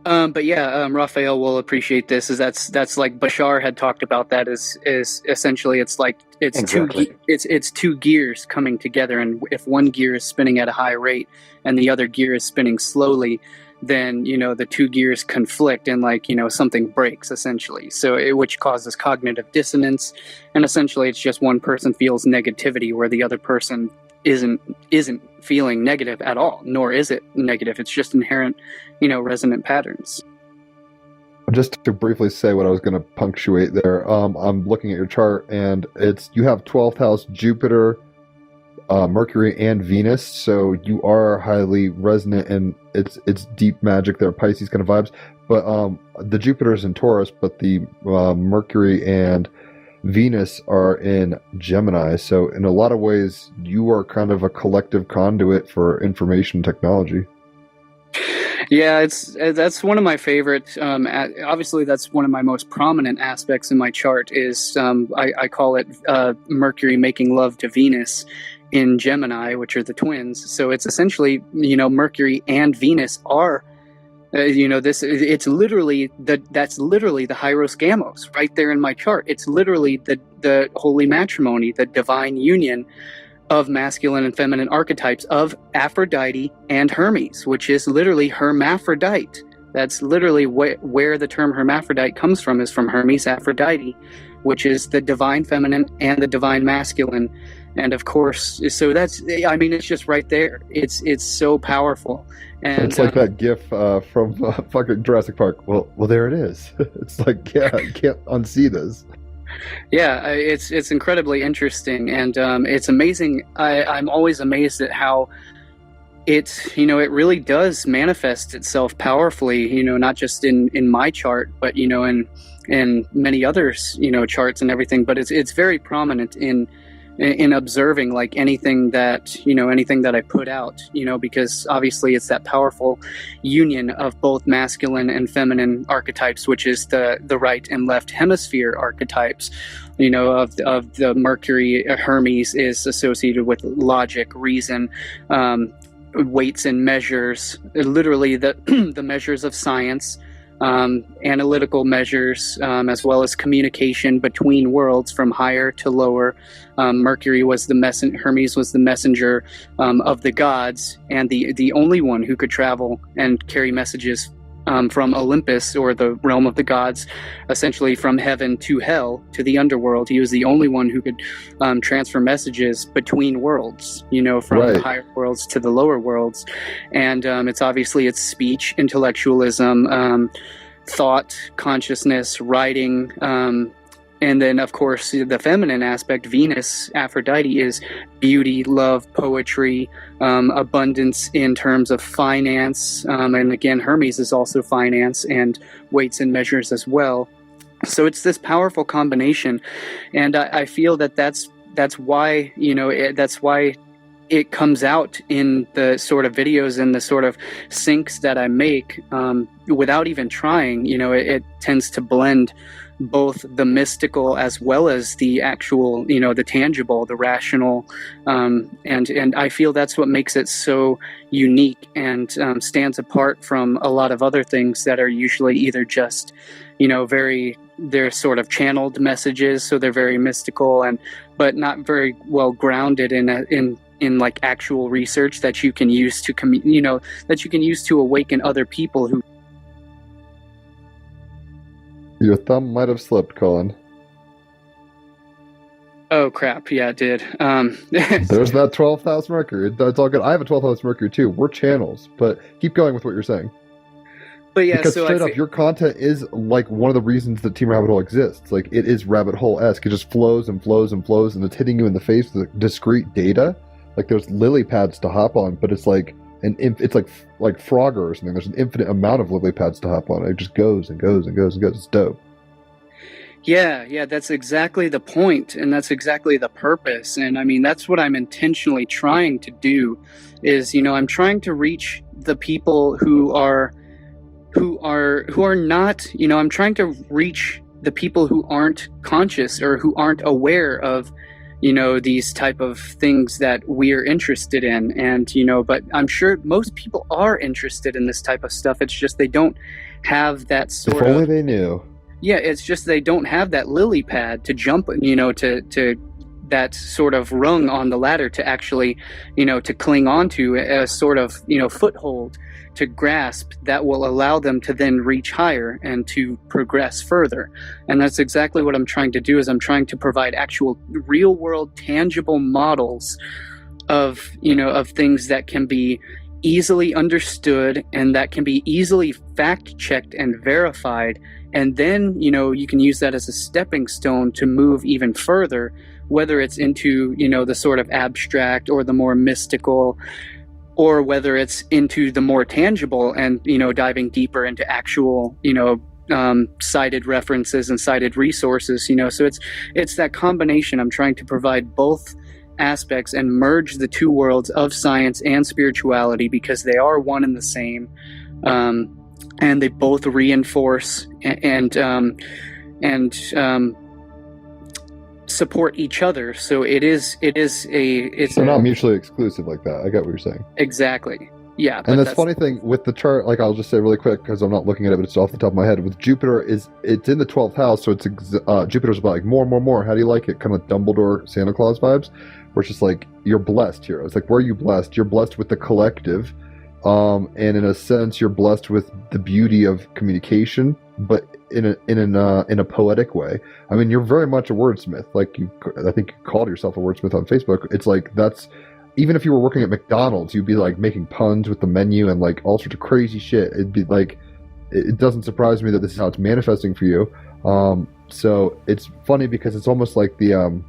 But yeah, Raphael will appreciate this. Is that's like Bashar had talked about that is essentially it's like Exactly. it's two gears coming together, and if one gear is spinning at a high rate and the other gear is spinning slowly, then the two gears conflict and something breaks essentially. So which causes cognitive dissonance, and essentially it's just one person feels negativity where the other person isn't feeling negative at all, nor is it negative. It's just inherent, resonant patterns. Just to briefly say what I was going to punctuate there, I'm looking at your chart, and you have 12th house Jupiter, Mercury, and Venus, so you are highly resonant, and it's deep magic there, Pisces kind of vibes. But the Jupiter is in Taurus, but the Mercury and Venus are in Gemini, so in a lot of ways, you are kind of a collective conduit for information technology. Yeah, that's one of my favorite. Obviously, that's one of my most prominent aspects in my chart. Is I call it Mercury making love to Venus in Gemini, which are the twins. So it's essentially Mercury and Venus are. It's literally that's literally the Hyros Gamos right there in my chart. It's literally the holy matrimony, the divine union of masculine and feminine archetypes of Aphrodite and Hermes, which is literally hermaphrodite. That's literally where the term hermaphrodite comes from, is from Hermes, Aphrodite, which is the divine feminine and the divine masculine. And of course, so it's just right there. It's so powerful. And it's like that GIF from fucking Jurassic Park. Well, there it is. It's like, yeah, I can't unsee this. Yeah, it's incredibly interesting, and it's amazing. I'm always amazed at how it really does manifest itself powerfully. Not just in my chart, but in many others charts and everything. But it's very prominent in observing like anything that I put out, because obviously it's that powerful union of both masculine and feminine archetypes, which is the right and left hemisphere archetypes. Of the Mercury, Hermes is associated with logic, reason, weights and measures, literally the measures of science, analytical measures, as well as communication between worlds from higher to lower. Mercury was Hermes was the messenger of the gods, and the only one who could travel and carry messages from Olympus, or the realm of the gods, essentially from heaven to hell, to the underworld. He was the only one who could transfer messages between worlds, from the higher worlds to the lower worlds. And it's speech, intellectualism, thought, consciousness, writing, and then, of course, the feminine aspect, Venus, Aphrodite, is beauty, love, poetry, abundance in terms of finance. And again, Hermes is also finance and weights and measures as well. So it's this powerful combination. And I feel that's why, that's why it comes out in the sort of videos and the sort of syncs that I make without even trying. It tends to blend both the mystical as well as the actual, the tangible, the rational, and I feel that's what makes it so unique and stands apart from a lot of other things that are usually either just, they're sort of channeled messages, so they're very mystical but not very well grounded in like actual research that you can use to that you can use to awaken other people who. Your thumb might have slipped, Cullen. Oh crap! Yeah, it did. There's that 12th house Mercury. That's all good. I have a 12th house Mercury too. We're channels, but keep going with what you're saying. But yeah, because straight up, your content is like one of the reasons that Team Rabbit Hole exists. Like, it is rabbit hole-esque. It just flows and flows and flows, and it's hitting you in the face with discrete data. Like, there's lily pads to hop on, but it's like it's like Frogger or something. There's an infinite amount of lily pads to hop on. It just goes and goes and goes and goes. It's dope. Yeah, that's exactly the point, and that's exactly the purpose. And I mean, that's what I'm intentionally trying to do. Is I'm trying to reach the people who are not. I'm trying to reach the people who aren't conscious or who aren't aware of these type of things that we're interested in. And but I'm sure most people are interested in this type of stuff. It's just they don't have that sort of, if only they knew. Yeah, it's just they don't have that lily pad to jump, to that sort of rung on the ladder to actually, to cling onto, a sort of, foothold to grasp that will allow them to then reach higher and to progress further. And that's exactly what I'm trying to do, is I'm trying to provide actual real world tangible models of, of things that can be easily understood and that can be easily fact checked and verified. And then, you can use that as a stepping stone to move even further, whether it's into, the sort of abstract or the more mystical, or whether it's into the more tangible and, diving deeper into actual, cited references and cited resources, so it's that combination. I'm trying to provide both aspects and merge the two worlds of science and spirituality, because they are one and the same. And they both reinforce and support each other. So it's not mutually exclusive like that. I get what you're saying. Exactly. Yeah. And that's funny thing with the chart, like I'll just say really quick because I'm not looking at it, but it's off the top of my head. With Jupiter, it's in the 12th house, so it's Jupiter's about like more. How do you like it? Kind of Dumbledore, Santa Claus vibes, where it's just like you're blessed here. It's like, where are you blessed? You're blessed with the collective. And in a sense, you're blessed with the beauty of communication, but in a poetic way. I mean, you're very much a wordsmith. Like I think you called yourself a wordsmith on Facebook. It's like that's, even if you were working at McDonald's, you'd be like making puns with the menu and like all sorts of crazy shit. It'd be like, it doesn't surprise me that this is how it's manifesting for you. So it's funny because it's almost like the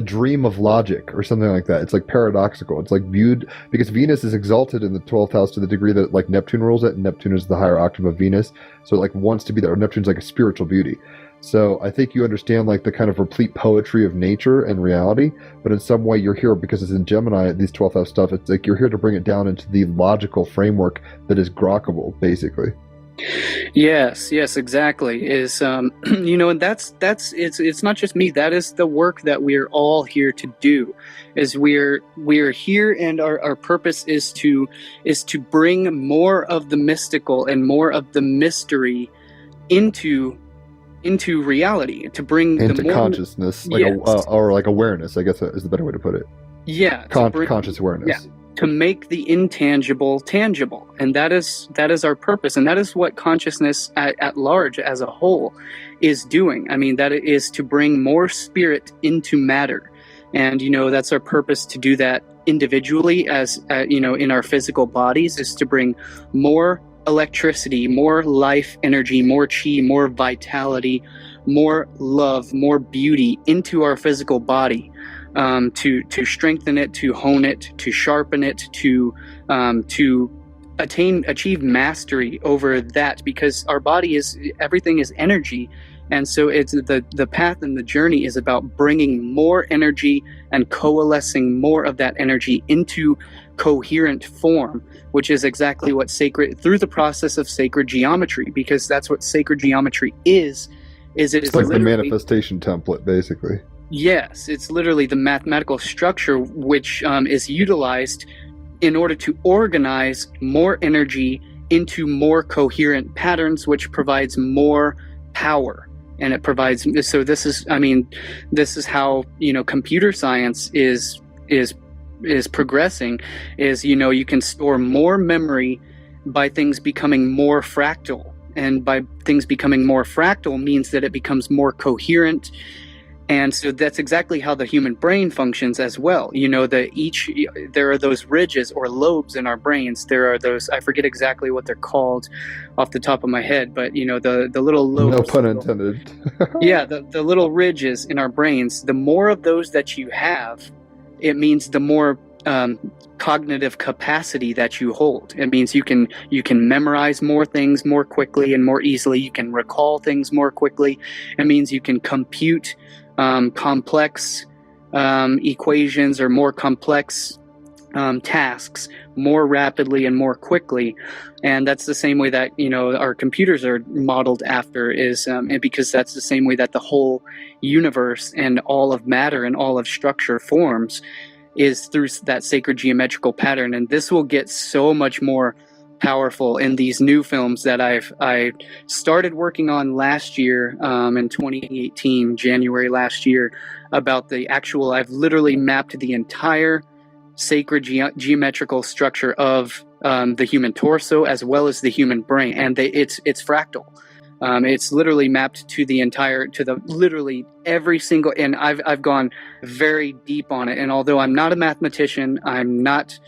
dream of logic or something like that. It's like paradoxical. It's like viewed, because Venus is exalted in the 12th house to the degree that like Neptune rules it, and Neptune is the higher octave of Venus, so it like wants to be there. Neptune's like a spiritual beauty. So I think you understand like the kind of replete poetry of nature and reality, but in some way you're here because it's in Gemini, these 12th house stuff. It's like you're here to bring it down into the logical framework that is grokkable, basically. Yes, exactly. Is and that's it's not just me. That is the work that we're all here to do. Is we're here, and our purpose is to bring more of the mystical and more of the mystery into reality, to bring into consciousness, like or like awareness, I guess is the better way to put it. Yeah, conscious awareness. Yeah. To make the intangible tangible. And that is our purpose. And that is what consciousness at large as a whole is doing. I mean, that is to bring more spirit into matter. And, that's our purpose, to do that individually as, in our physical bodies, is to bring more electricity, more life energy, more chi, more vitality, more love, more beauty into our physical body. To strengthen it, to hone it, to sharpen it, to achieve mastery over that, because our body everything is energy. And so it's the path and the journey is about bringing more energy and coalescing more of that energy into coherent form, which is exactly what through the process of sacred geometry, because that's what sacred geometry is. It's like the manifestation template, basically. Yes, it's literally the mathematical structure which is utilized in order to organize more energy into more coherent patterns, which provides more power. And it provides, so this is how, computer science is progressing, is, you can store more memory by things becoming more fractal. And by things becoming more fractal means that it becomes more coherent. And so that's exactly how the human brain functions as well. There are those ridges or lobes in our brains. There are those, I forget exactly what they're called off the top of my head, but the little lobes. No pun intended. Yeah, the little ridges in our brains. The more of those that you have, it means the more cognitive capacity that you hold. It means you can memorize more things more quickly and more easily. You can recall things more quickly. It means you can compute complex equations or more complex tasks more rapidly and more quickly. And that's the same way that, our computers are modeled after, is and because that's the same way that the whole universe and all of matter and all of structure forms, is through that sacred geometrical pattern. And this will get so much more powerful in these new films that I started working on last year, in 2018, January last year, about the actual, I've literally mapped the entire sacred geometrical structure of the human torso as well as the human brain, and it's fractal. It's literally mapped to literally every single, and I've gone very deep on it. And although I'm not a mathematician, I'm not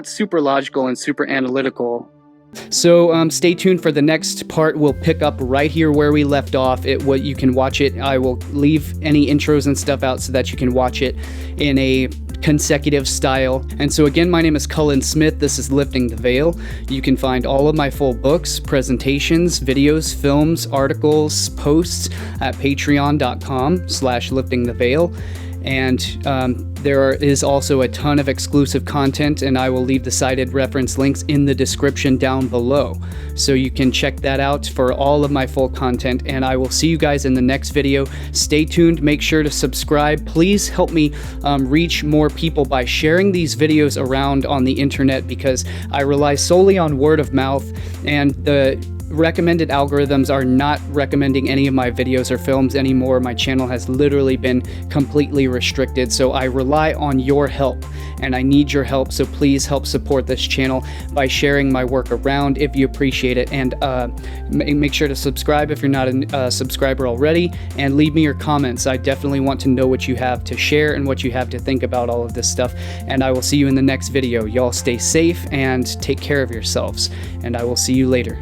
super logical and super analytical. So stay tuned for the next part. We'll pick up right here where we left off. You can watch it. I will leave any intros and stuff out so that you can watch it in a consecutive style. And so again, my name is Cullen Smith. This is Lifting the Veil. You can find all of my full books, presentations, videos, films, articles, posts at patreon.com/liftingtheveil. And there is also a ton of exclusive content, and I will leave the cited reference links in the description down below. So you can check that out for all of my full content, and I will see you guys in the next video. Stay tuned. Make sure to subscribe. Please help me reach more people by sharing these videos around on the internet, because I rely solely on word of mouth, and the recommended algorithms are not recommending any of my videos or films anymore. My channel has literally been completely restricted, so I rely on your help, and I need your help. So please help support this channel by sharing my work around if you appreciate it, and make sure to subscribe if you're not a subscriber already, and leave me your comments. I definitely want to know what you have to share and what you have to think about all of this stuff, and I will see you in the next video. Y'all stay safe and take care of yourselves, and I will see you later.